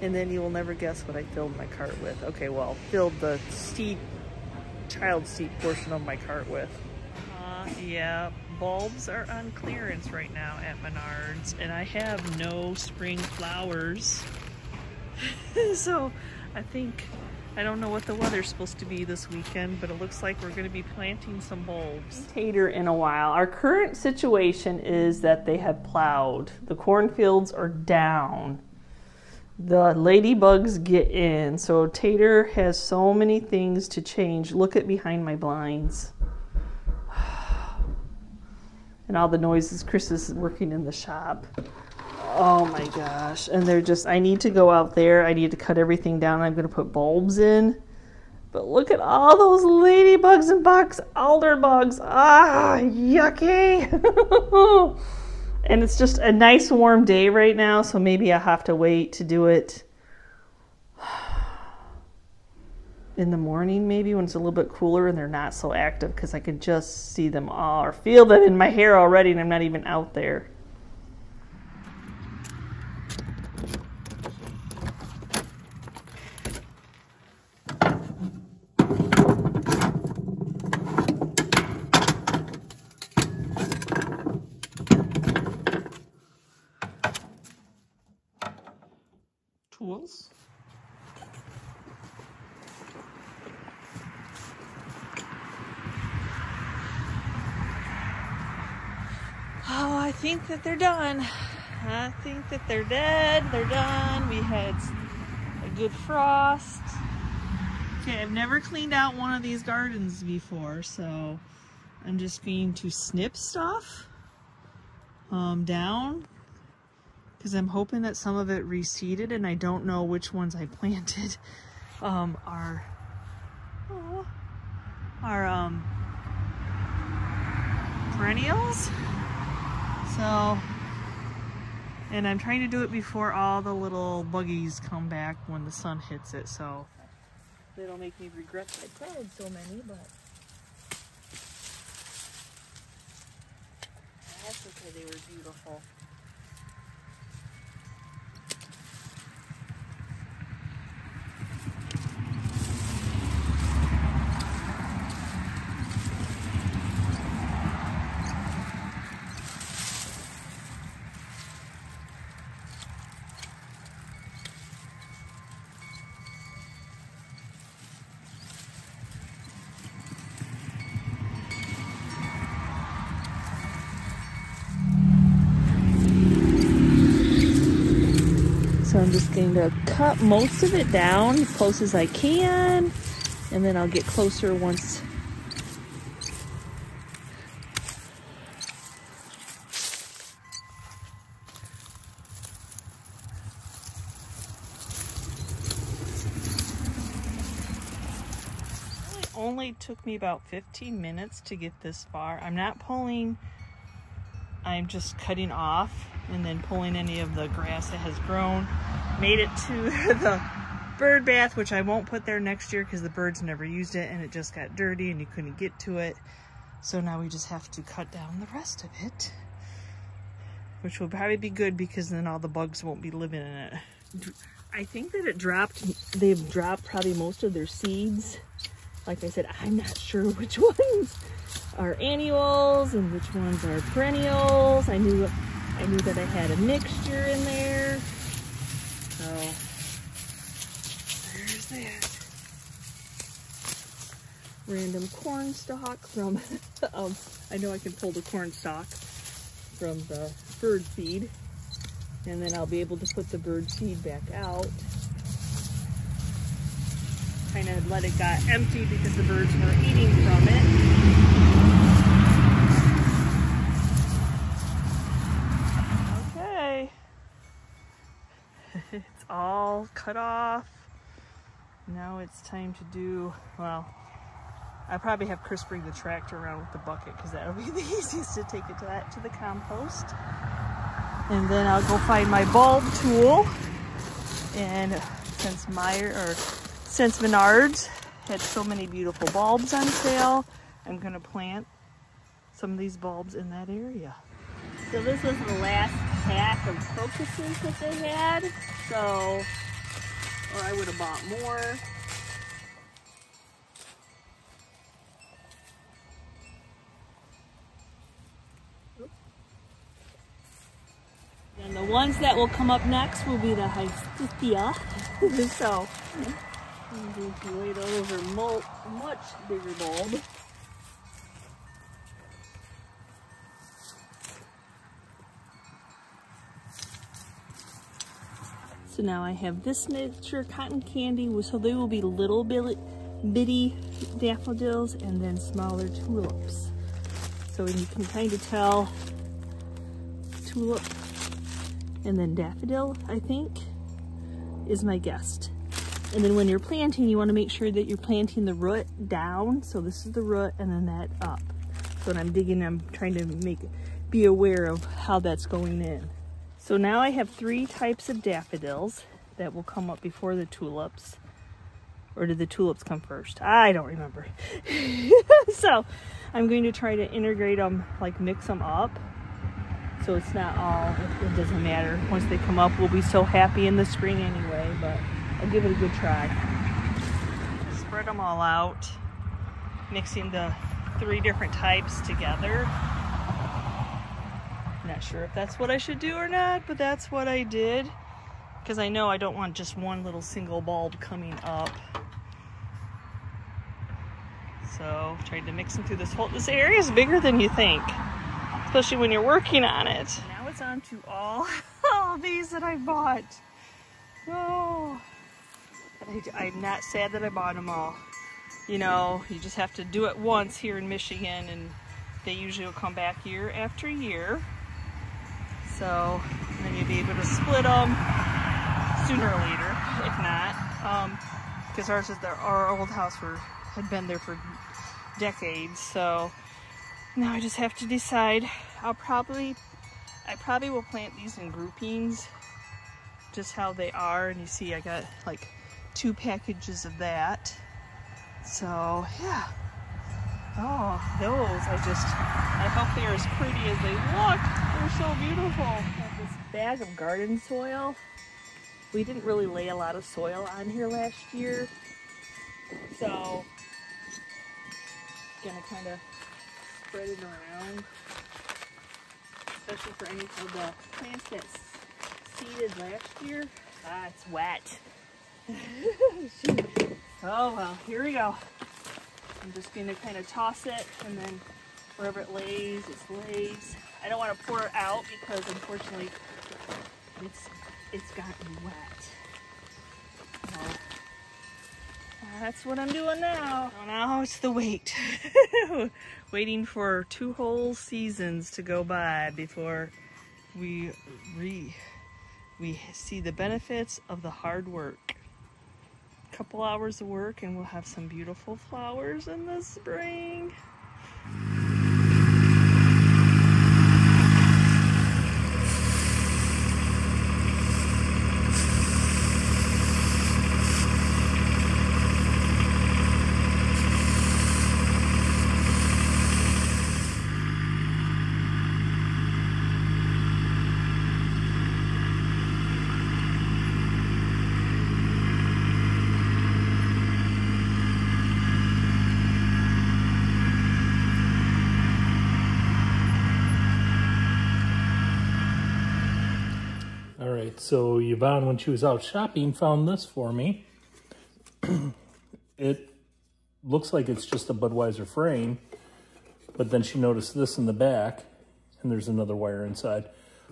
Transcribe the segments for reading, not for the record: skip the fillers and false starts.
And then you will never guess what I filled my cart with. Okay, well, filled the child seat portion of my cart with. Yeah, bulbs are on clearance right now at Menards, and I have no spring flowers. So I don't know what the weather's supposed to be this weekend, but it looks like we're going to be planting some bulbs. Tater in a while. Our current situation is that they have plowed. The cornfields are down. The ladybugs get in. So Tater has so many things to change. Look at behind my blinds. And all the noises. Chris is working in the shop. Oh my gosh. And they're just, I need to go out there. I need to cut everything down. I'm going to put bulbs in. But look at all those ladybugs and box alder bugs. Ah, yucky. And it's just a nice warm day right now, so maybe I'll have to wait to do it in the morning, maybe when it's a little bit cooler and they're not so active, because I can just see them all or feel them in my hair already, and I'm not even out there. Tools. Oh, I think that they're done. I think that they're dead. They're done. We had a good frost. Okay, I've never cleaned out one of these gardens before, so I'm just going to snip stuff down, because I'm hoping that some of it reseeded, and I don't know which ones I planted are perennials. So, and I'm trying to do it before all the little buggies come back when the sun hits it, so it'll make me regret that I planted so many, but that's okay, they were beautiful. So I'm just going to cut most of it down as close as I can, and then I'll get closer once. It only took me about 15 minutes to get this far. I'm not pulling, I'm just cutting off and then pulling any of the grass that has grown. Made it to the bird bath, which I won't put there next year because the birds never used it and it just got dirty and you couldn't get to it. So now we just have to cut down the rest of it, which will probably be good because then all the bugs won't be living in it. I think that they've dropped probably most of their seeds. Like I said, I'm not sure which ones are annuals and which ones are perennials. I knew that I had a mixture in there. So there's that. Random corn stalk from, I know I can pull the corn stalk from the bird feed, and then I'll be able to put the bird feed back out. Kind of let it got empty because the birds were eating from it. It's all cut off. Now it's time to do, well, I probably have Chris bring the tractor around with the bucket because that'll be the easiest to take it to the compost. And then I'll go find my bulb tool. And since Menards had so many beautiful bulbs on sale, I'm gonna plant some of these bulbs in that area. So this was the last pack of crocuses that they had. So or I would have bought more. And the ones that will come up next will be the Hystia. So, wait, those are much bigger bulb. So now I have this miniature cotton candy, so they will be little bitty daffodils and then smaller tulips. So you can kind of tell tulip and then daffodil, I think, is my guess. And then when you're planting, you want to make sure that you're planting the root down. So this is the root and then that up. So when I'm digging, I'm trying to be aware of how that's going in. So now I have 3 types of daffodils that will come up before the tulips. Or did the tulips come first? I don't remember. So I'm going to try to integrate them, like mix them up. So it's not all, it doesn't matter. Once they come up, we'll be so happy in the spring anyway, but I'll give it a good try. Spread them all out, mixing the 3 different types together. Not sure if that's what I should do or not, but that's what I did. Because I know I don't want just one little single bulb coming up. So, tried to mix them through this area is bigger than you think. Especially when you're working on it. Now it's on to all these that I bought. Oh, I'm not sad that I bought them all. You know, you just have to do it once here in Michigan, and they usually will come back year after year. So then you'll be able to split them sooner or later, if not. Because our old house had been there for decades. So now I just have to decide. I probably will plant these in groupings, just how they are. And you see I got like 2 packages of that. So yeah. Oh, those, I hope they're as pretty as they look. They're so beautiful. I have this bag of garden soil. We didn't really lay a lot of soil on here last year. So, gonna kind of spread it around. Especially for any of the plants that seeded last year. Ah, it's wet. Oh well, here we go. I'm just going to kind of toss it, and then wherever it lays, it lays. I don't want to pour it out because unfortunately it's gotten wet. So, that's what I'm doing now. So now it's the wait. Waiting for 2 whole seasons to go by before we see the benefits of the hard work. Couple hours of work and we'll have some beautiful flowers in the spring. So Yvonne, when she was out shopping, found this for me. It looks like it's just a Budweiser frame, but then she noticed this in the back, and there's another wire inside.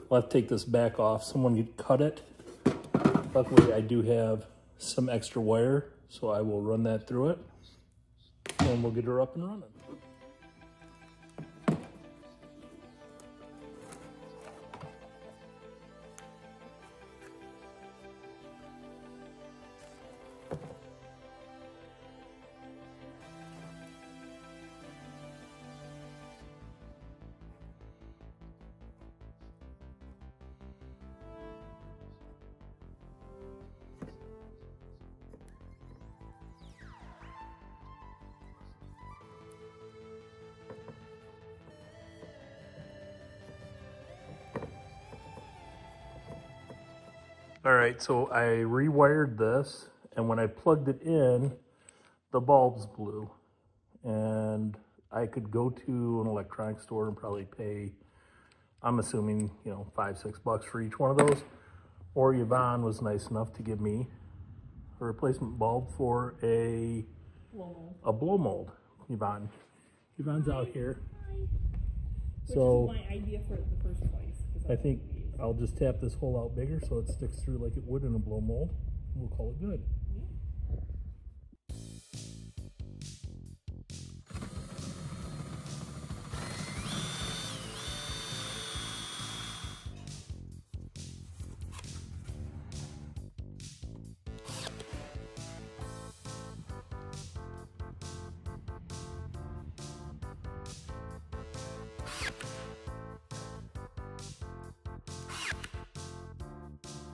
We'll have to take this back off. Someone could cut it. Luckily, I do have some extra wire, so I will run that through it, and we'll get her up and running. All right, so I rewired this and when I plugged it in, the bulbs blew. And I could go to an electronics store and probably pay, I'm assuming, you know, $5-6 for each one of those. Or Yvonne was nice enough to give me a replacement bulb for a blow mold. Yvonne's out here. Which so is my idea for it in the first place. I think I'll just tap this hole out bigger so it sticks through like it would in a blow mold. We'll call it good.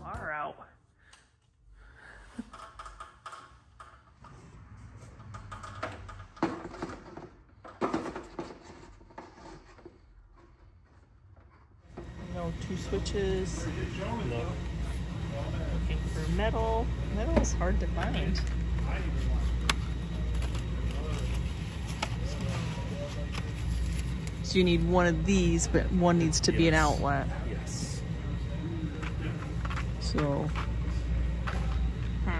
Far out. No, 2 switches. No. Looking for metal. Metal is hard to find. So you need one of these, but one needs to be an outlet. Yes. So, do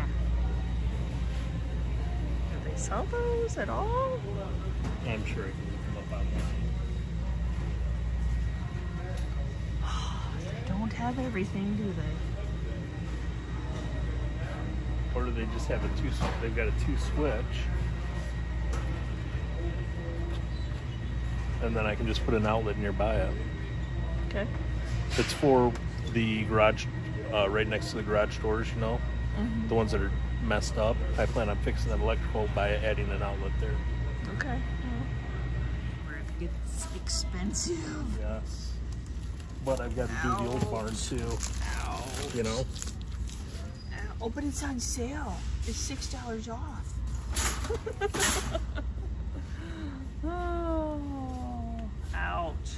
they sell those at all? I'm sure I can look them up online. They don't have everything, do they? Or do they just have a 2? They've got a 2 switch, and then I can just put an outlet nearby it. Okay. It's for the garage, right next to the garage doors. You know, the ones that are messed up. I plan on fixing that electrical by adding an outlet there. Okay. Where it gets expensive. Yes. But I've got to do the old barn too. Ouch. You know. Oh, but it's on sale. It's $6 off. Oh, ouch.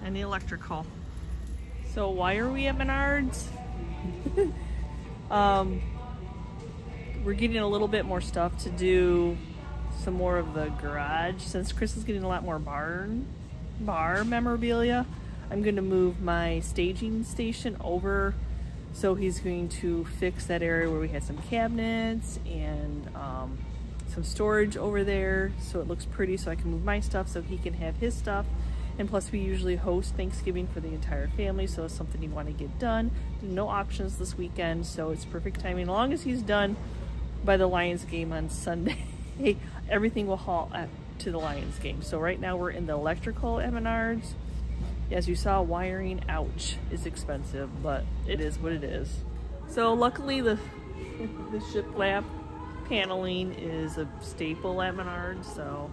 And the electrical. So why are we at Menards? We're getting a little bit more stuff to do some more of the garage. Since Chris is getting a lot more bar memorabilia, I'm going to move my staging station over. So he's going to fix that area where we had some cabinets and some storage over there, so it looks pretty, so I can move my stuff so he can have his stuff. And plus we usually host Thanksgiving for the entire family, so it's something you want to get done. No auctions this weekend, so it's perfect timing. As long as he's done by the Lions game on Sunday, everything will haul to the Lions game. So right now we're in the electrical at Menards. As you saw, wiring, ouch, is expensive, but it is what it is. So luckily the shiplap paneling is a staple at Menards, so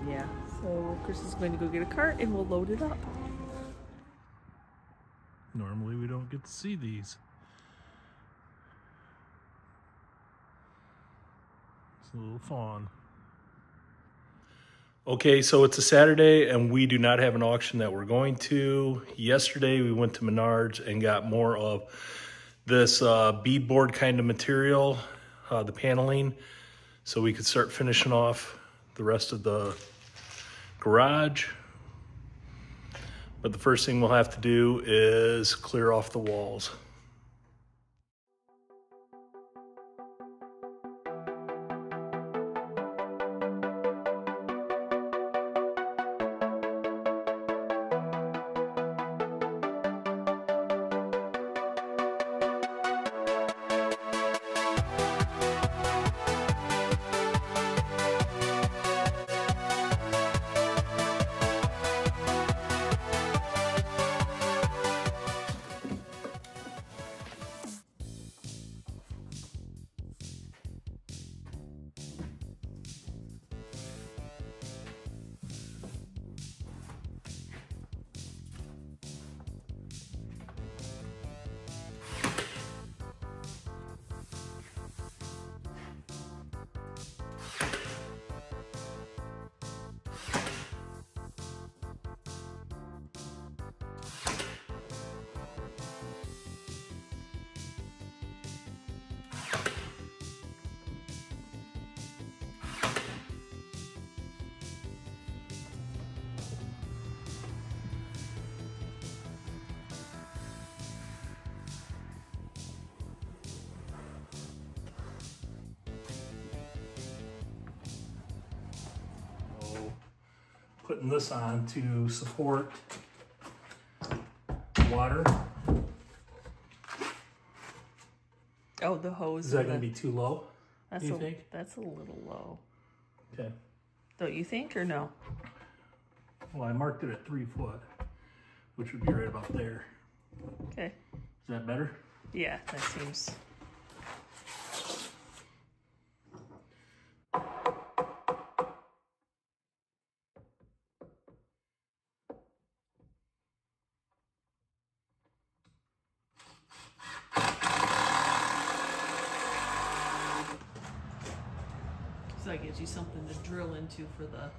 yeah. So Chris is going to go get a cart and we'll load it up. Normally we don't get to see these. It's a little fawn. Okay, so it's a Saturday and we do not have an auction that we're going to. Yesterday we went to Menards and got more of this beadboard kind of material, the paneling, so we could start finishing off the rest of the garage. But the first thing we'll have to do is clear off the walls. putting this on to support water. Oh, the hose. Is that going to be too low? That's you think? That's a little low. Okay. Don't you think, or no? Well, I marked it at 3 foot, which would be right about there. Okay. Is that better? Yeah, that seems. So that gives you something to drill into for the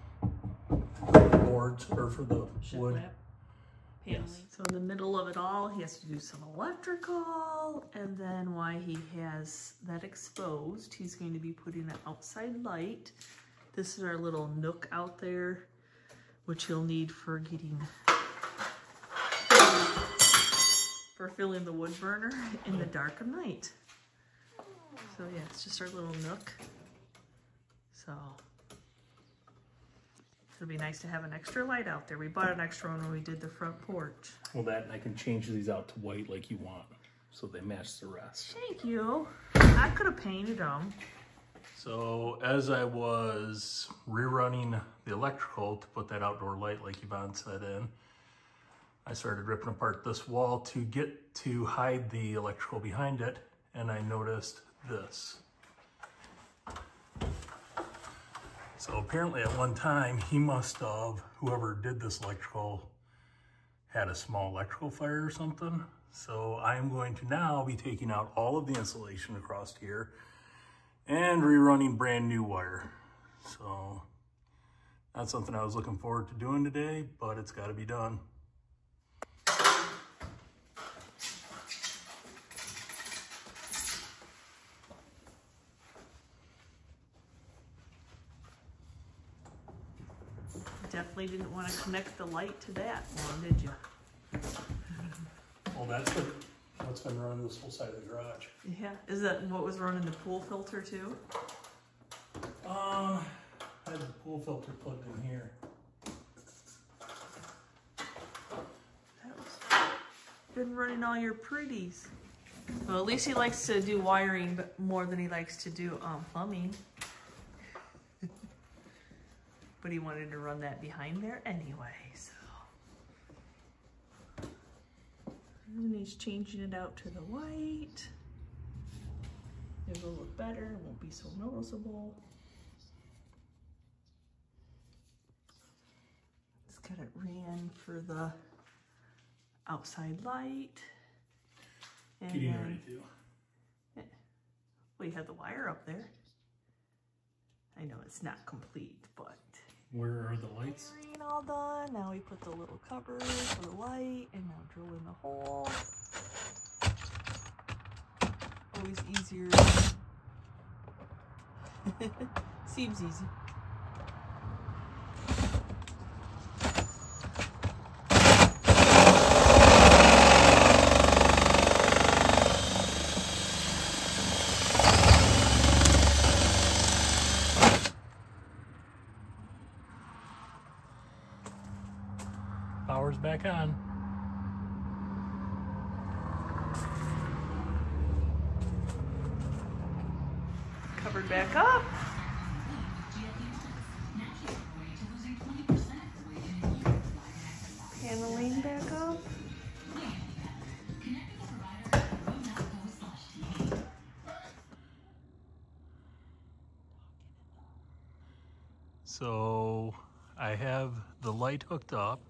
boards or for the wood paneling. Yes. So in the middle of it all, he has to do some electrical, and then while he has that exposed, he's going to be putting an outside light. This is our little nook out there, which he'll need for filling the wood burner in the dark of night. So yeah, it's just our little nook. So it'd be nice to have an extra light out there. We bought an extra one when we did the front porch. Well, that, I can change these out to white like you want, so they match the rest. Thank you. I could have painted them. So as I was rerunning the electrical to put that outdoor light like Yvonne said in, I started ripping apart this wall to hide the electrical behind it, and I noticed this. So apparently at one time, he must have, whoever did this electrical, had a small electrical fire or something. So I'm going to now be taking out all of the insulation across here and rerunning brand new wire. So that's something I was looking forward to doing today, but it's got to be done. Definitely didn't want to connect the light to that one, did you? Well, that's what's been running this whole side of the garage. Yeah, is that what was running the pool filter too? I had the pool filter plugged in here. That's been running all your pretties. Well, at least he likes to do wiring more than he likes to do plumbing. But he wanted to run that behind there anyway, so. And he's changing it out to the white. It'll look better, it won't be so noticeable. Just got it ran for the outside light. And Getting ready to. Yeah. Well, you have the wire up there. I know it's not complete, but. Where are the lights? Wiring all done. Now we put the little cover for the light, and now drill in the hole. Always easier. Seems easy. Power's back on. Covered back up. Paneling back up. So I have the light hooked up.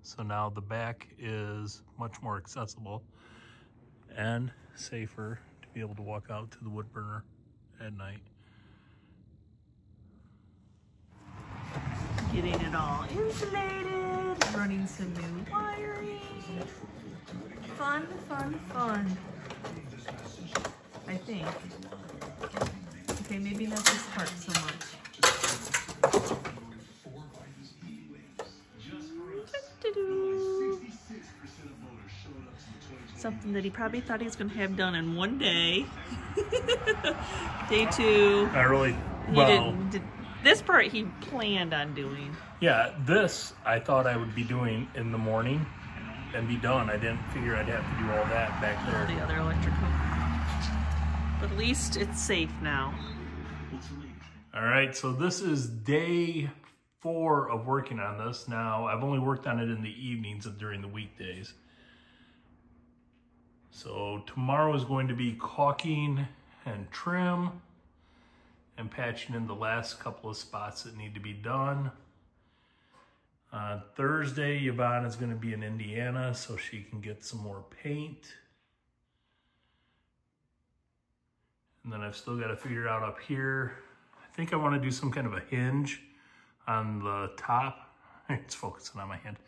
So now the back is much more accessible and safer to be able to walk out to the wood burner at night. Getting it all insulated, running some new wiring. Fun, fun, fun. I think. Okay, maybe not this part so much. Something that he probably thought he was going to have done in one day. Day two. I really, well, This part he planned on doing. Yeah, this I thought I would be doing in the morning and be done. I didn't figure I'd have to do all that back there. All the other electrical. But at least it's safe now. All right, so this is day 4 of working on this. Now, I've only worked on it in the evenings and during the weekdays. So tomorrow is going to be caulking and trim and patching in the last couple of spots that need to be done. On Thursday, Yvonne is going to be in Indiana so she can get some more paint. And then I've still got to figure out up here. I think I want to do some kind of a hinge on the top. It's focusing on my hand.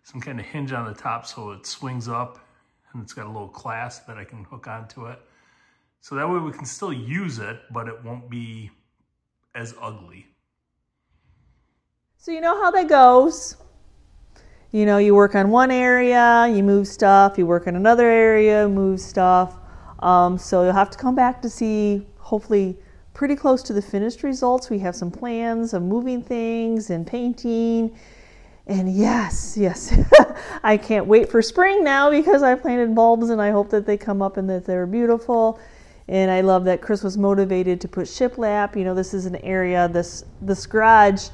Some kind of hinge on the top so it swings up and it's got a little clasp that I can hook onto it. So that way we can still use it, but it won't be as ugly. So you know how that goes. You know, you work on one area, you move stuff, you work on another area, move stuff. So you'll have to come back to see, hopefully pretty close to the finished results. We have some plans of moving things and painting. And yes, I can't wait for spring now because I planted bulbs and I hope that they come up and that they're beautiful. And I love that Chris was motivated to put shiplap. You know, this is an area, this garage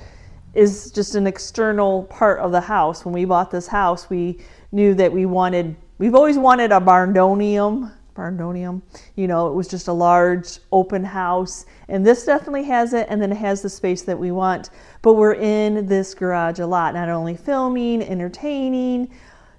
is just an external part of the house. When we bought this house, we knew that we've always wanted a barndonium. You know, it was just a large open house, and this definitely has it, and then it has the space that we want. But we're in this garage a lot, not only filming, entertaining,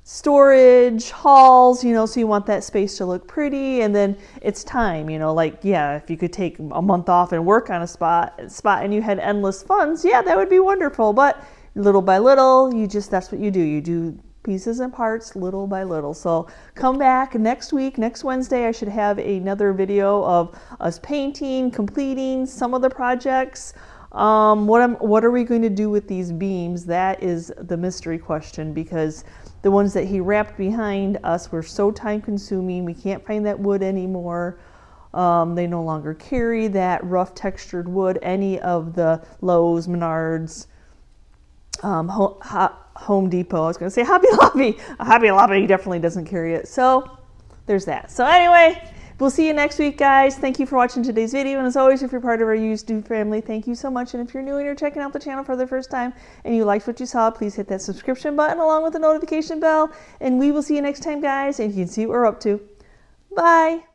storage, halls, you know, so you want that space to look pretty. And then it's time, you know, like, yeah, if you could take a month off and work on a spot and you had endless funds, yeah, that would be wonderful. But little by little, that's what you do. You do pieces and parts little by little. So come back next week, next Wednesday. I should have another video of us painting, completing some of the projects. What are we going to do with these beams? That is the mystery question, because the ones that he wrapped behind us were so time consuming. We can't find that wood anymore. They no longer carry that rough textured wood. Any of the Lowe's, Menards, Home Depot. I was going to say Hobby Lobby. Hobby Lobby definitely doesn't carry it. So there's that. So anyway, we'll see you next week, guys. Thank you for watching today's video. And as always, if you're part of our YouTube family, thank you so much. And if you're new and you're checking out the channel for the first time and you liked what you saw, please hit that subscription button along with the notification bell. And we will see you next time, guys. And you can see what we're up to. Bye.